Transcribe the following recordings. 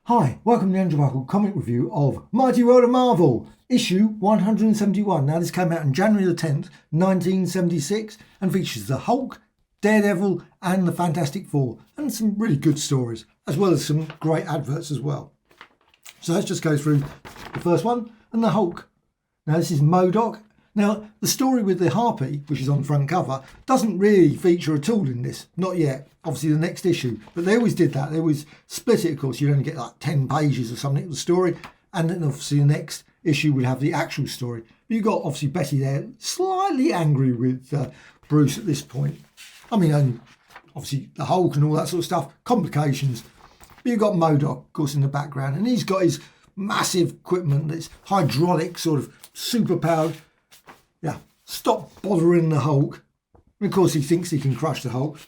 Hi, welcome to the Andrew Michael comic review of Mighty World of Marvel, issue 171. Now, this came out on January the 10th, 1976, and features the Hulk, Daredevil, and the Fantastic Four, and some really good stories, as well as some great adverts as well. So let's just go through the first one, and the Hulk. Now, this is MODOK. Now, the story with the Harpy, which is on the front cover, doesn't really feature at all in this. Not yet. Obviously, the next issue. But they always did that. They always split it, of course. You'd only get like 10 pages or something of the story. And then, obviously, the next issue would have the actual story. But you've got, obviously, Betty there, slightly angry with Bruce at this point. I mean, and obviously, the Hulk and all that sort of stuff. Complications. But you've got MODOK, of course, in the background. And he's got his massive equipment that's hydraulic, sort of super-powered. Yeah, stop bothering the Hulk. And of course, he thinks he can crush the Hulk.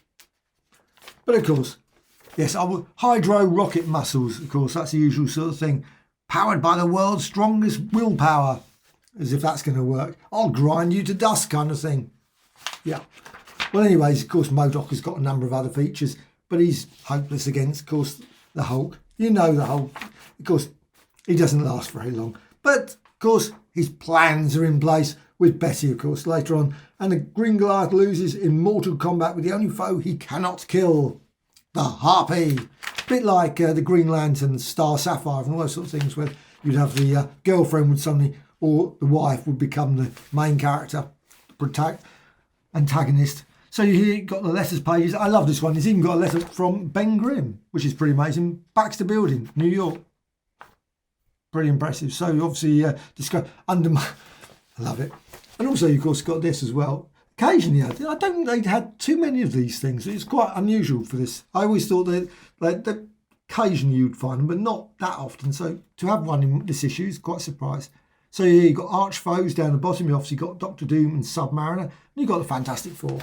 But of course, yes, hydro rocket muscles, of course, that's the usual sort of thing. Powered by the world's strongest willpower. As if that's going to work. I'll grind you to dust kind of thing. Yeah. Well, anyways, of course, MODOK has got a number of other features. But he's hopeless against, of course, the Hulk. You know the Hulk. Of course, he doesn't last very long. But, of course, his plans are in place. With Betty, of course, later on. And the Green Goliath loses in mortal combat with the only foe he cannot kill, the Harpy. A bit like the Green Lantern, Star Sapphire, and all those sort of things where you'd have the girlfriend would suddenly, or the wife would become the main character, antagonist. So you got the letters pages. I love this one. It's even got a letter from Ben Grimm, which is pretty amazing. Baxter Building, New York. Pretty impressive. So obviously, I love it. And also, of course, got this as well. Occasionally, I don't think they'd had too many of these things. It's quite unusual for this. I always thought that occasionally you'd find them, but not that often. So to have one in this issue is quite a surprise. So yeah, you've got arch foes down the bottom. You obviously got Doctor Doom and Submariner. And you've got the Fantastic Four.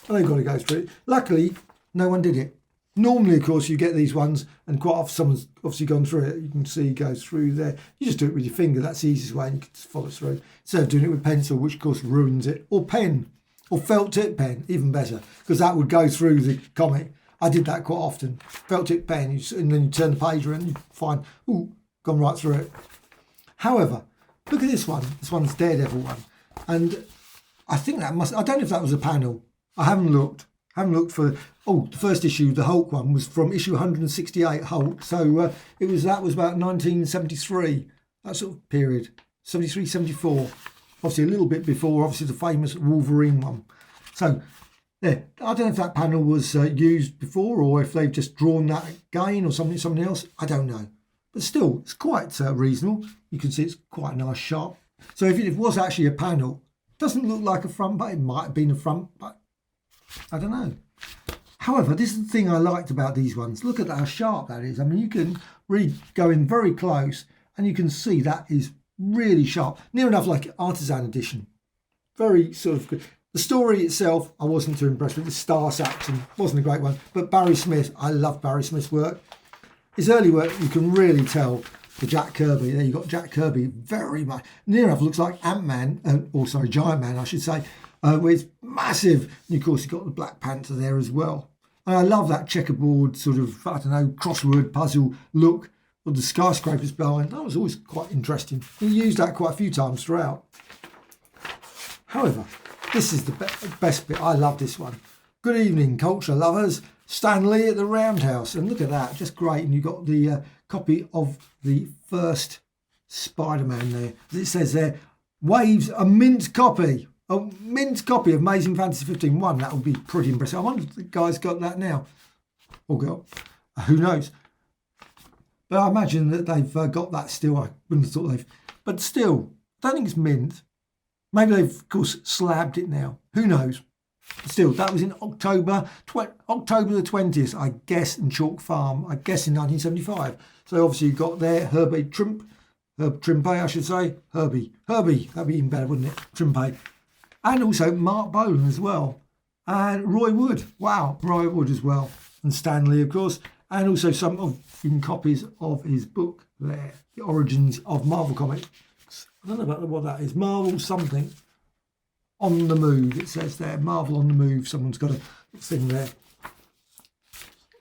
And they've got to go through it. Luckily, no one did it. Normally, of course, you get these ones, and quite often someone's obviously gone through it. You can see it goes through there. You just do it with your finger. That's the easiest way, and you can just follow through. Instead of doing it with pencil, which of course ruins it, or pen, or felt tip pen, even better, because that would go through the comic. I did that quite often. Felt tip pen, and then you turn the page around, and you find, ooh, gone right through it. However, look at this one. This one's Daredevil one, and I think that I don't know if that was a panel. I haven't looked. For the first issue, the Hulk one was from issue 168 Hulk, so that was about 1973, that sort of period, 73, 74, obviously a little bit before obviously the famous Wolverine one. So yeah, I don't know if that panel was used before or if they've just drawn that again or something else. I don't know, but still it's quite reasonable. You can see it's quite a nice sharp. So if it was actually a panel, it doesn't look like a front, but it might have been a front, but I don't know. However, this is the thing I liked about these ones. Look at how sharp that is. I mean, you can really go in very close and you can see that is really sharp. Near enough like Artisan Edition. Very sort of good. The story itself, I wasn't too impressed with. The Star Saxon wasn't a great one. But Barry Smith, I love Barry Smith's work. His early work, you can really tell the Jack Kirby. There you've got Jack Kirby very much. Near enough looks like Ant-Man, Giant Man, I should say. Where it's massive. And of course, you've got the Black Panther there as well. And I love that checkerboard sort of, I don't know, crossword puzzle look with the skyscrapers behind. That was always quite interesting. He used that quite a few times throughout. However, this is the best bit. I love this one. Good evening, culture lovers. Stan Lee at the Roundhouse. And look at that, just great. And you've got the copy of the first Spider-Man there. As it says there, Waves, a mint copy. A mint copy of Amazing Fantasy 15-1. That would be pretty impressive. I wonder if the guy's got that now. Or girl. Who knows? But I imagine that they've got that still. I wouldn't have thought they've. But still, I don't think it's mint. Maybe they've, of course, slabbed it now. Who knows? But still, that was in October the 20th, I guess, in Chalk Farm. I guess in 1975. So obviously you've got there Herb Trimpe, I should say. Herbie. That'd be even better, wouldn't it? Trimpe. And also Mark Bolan as well. And Roy Wood. Wow, Roy Wood as well. And Stan Lee, of course. And also some copies of his book there. The Origins of Marvel Comics. I don't know about what that is. Marvel something. On the Move, it says there. Marvel on the Move. Someone's got a thing there.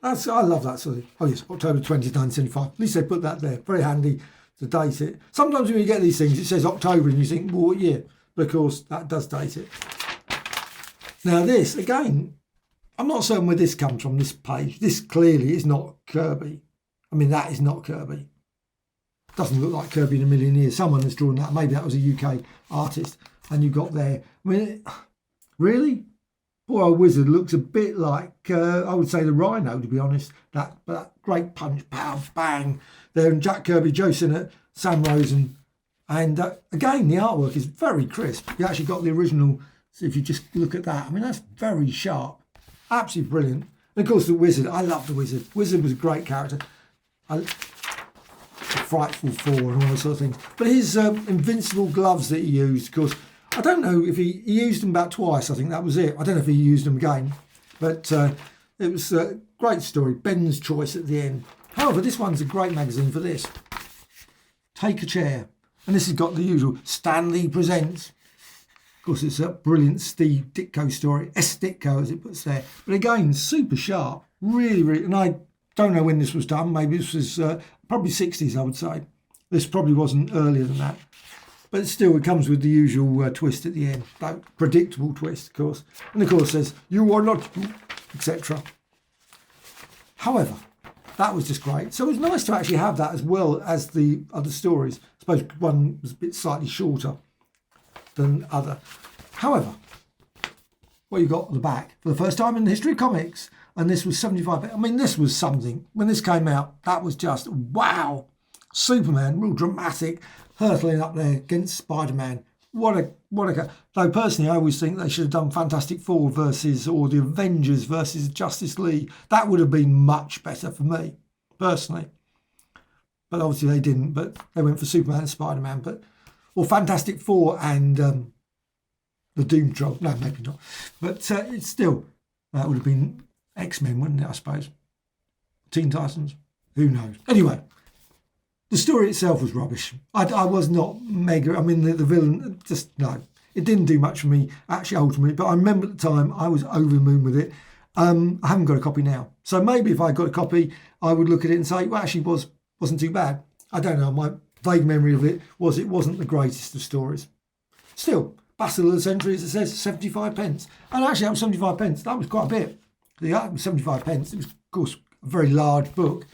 I love that sort of. Oh yes, October 20th, 1975. At least they put that there. Very handy to date it. Sometimes when you get these things, it says October, and you think, well, what year? But of course, that does date it. Now this again, I'm not certain where this comes from. This page. This clearly is not Kirby. I mean, that is not Kirby. Doesn't look like Kirby in a million years. Someone has drawn that. Maybe that was a UK artist. And you got there. I mean, really? Poor old wizard looks a bit like, I would say, the Rhino, to be honest. That great punch, pow, bang. There, and Jack Kirby, Joe Sinnott, Sam Rosen. And again, the artwork is very crisp. You actually got the original. So if you just look at that, I mean, that's very sharp. Absolutely brilliant. And of course, the wizard. I love the wizard. Wizard was a great character. Frightful Four and all those sort of things. But his invincible gloves that he used, of course, I don't know if he used them about twice. I think that was it. I don't know if he used them again. But it was a great story. Ben's choice at the end. However, this one's a great magazine for this. Take a Chair. And this has got the usual Stanley Presents. Of course, it's a brilliant Steve Ditko story. S. Ditko, as it puts there. But again, super sharp. Really, really. And I don't know when this was done. Maybe this was probably 60s, I would say. This probably wasn't earlier than that. But still, it comes with the usual twist at the end. That predictable twist, of course. And of course says, you are not, etc. However, that was just great. So it was nice to actually have that as well as the other stories. I suppose one was a bit slightly shorter than other. However, what you got at the back, for the first time in the history of comics, and this was 75. I mean, this was something. When this came out, that was just, wow. Superman, real dramatic, hurtling up there against Spider-Man. What a. Though personally, I always think they should have done Fantastic Four versus, or the Avengers versus Justice League. That would have been much better for me, personally. But obviously they didn't, but they went for Superman and Spider-Man. Or Fantastic Four and the Doom Troll. No, maybe not. But it's still, that would have been X-Men, wouldn't it, I suppose? Teen Titans? Who knows? Anyway, the story itself was rubbish. I was not mega. I mean, the villain, just, no. It didn't do much for me, actually, ultimately. But I remember at the time, I was over the moon with it. I haven't got a copy now. So maybe if I got a copy, I would look at it and say, well, actually, wasn't too bad. I don't know. My vague memory of it wasn't the greatest of stories. Still, Battle of the Century, as it says, 75 pence. And actually, that was 75 pence. That was quite a bit. The 75 pence. It was, of course, a very large book.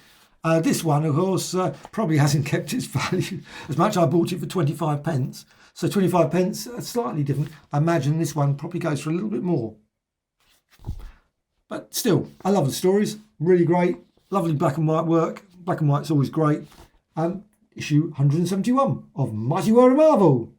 This one, of course, probably hasn't kept its value as much. I bought it for 25 pence. So 25 pence, slightly different. I imagine this one probably goes for a little bit more. But still, I love the stories. Really great. Lovely black and white work. Black and white's always great. Issue 171 of Mighty World of Marvel.